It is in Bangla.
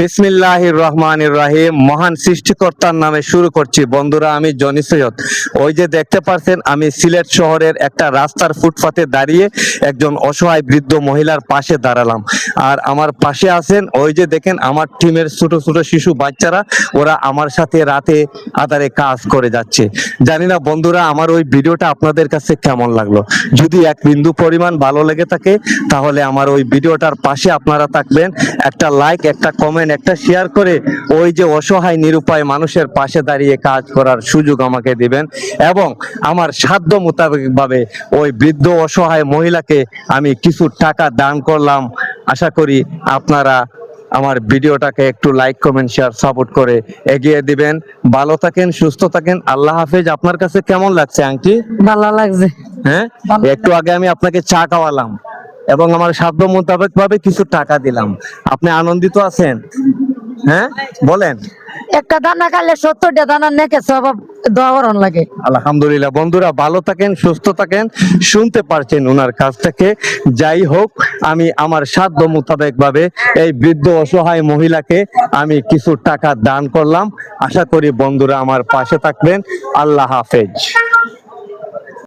বিসমিল্লাহির রহমানির রহিম। মহান সৃষ্টিকর্তার নামে শুরু করছি। বন্ধুরা, আমি জনি সৈয়দ। ওই যে দেখতে পাচ্ছেন, আমি সিলেট শহরের একটা রাস্তার ফুটপাতে দাঁড়িয়ে একজন অসহায় বৃদ্ধ মহিলার পাশে দাঁড়ালাম। আর আমার পাশে আছেন, ওই যে দেখেন, আমার টিমের ছোট ছোট শিশু বাচ্চারা, ওরা আমার সাথে রাতে আধারে কাজ করে যাচ্ছে। জানি না বন্ধুরা, আমার ওই ভিডিওটা আপনাদের কাছে কেমন লাগলো। যদি এক বিন্দু পরিমাণ ভালো লেগে থাকে, তাহলে আমার ওই ভিডিওটার পাশে আপনারা থাকবেন। একটা লাইক, একটা কমেন্ট, একটা শেয়ার করে ওই যে অসহায় নিরুপায় মানুষের পাশে দাঁড়িয়ে কাজ করার সুযোগ আমাকে দিবেন। এবং আমার সাধ্য মোতাবেক ভাবে ওই বৃদ্ধ অসহায় মহিলাকে আমি কিছু টাকা দান করলাম। আশা করি আপনারা আমার ভিডিওটাকে একটু লাইক, কমেন্ট, শেয়ার, সাপোর্ট করে এগিয়ে দিবেন। ভালো থাকেন, সুস্থ থাকেন। আল্লাহ হাফেজ। আপনার কাছে কেমন লাগছে আন্টি? ভালো লাগছে। হ্যাঁ, একটু আগে আমি আপনাকে চা খাওয়ালাম এবং আমার সাধ্য মোতাবেক ভাবে কিছু টাকা দিলাম। আপনি আনন্দিত আছেন? হ্যাঁ, বলেন। একটা দানা খাইলে 70টা দানা নেকে সবাব দোয়া করন লাগে। আলহামদুলিল্লাহ। বন্ধুরা, ভালো থাকেন, সুস্থ থাকেন। শুনতে পারছেন ওনার কাছ থেকে। যাই হোক, আমি আমার সাধ্য মোতাবেক ভাবে এই বৃদ্ধ অসহায় মহিলাকে আমি কিছু টাকা দান করলাম। আশা করি বন্ধুরা আমার পাশে থাকবেন। আল্লাহ হাফেজ।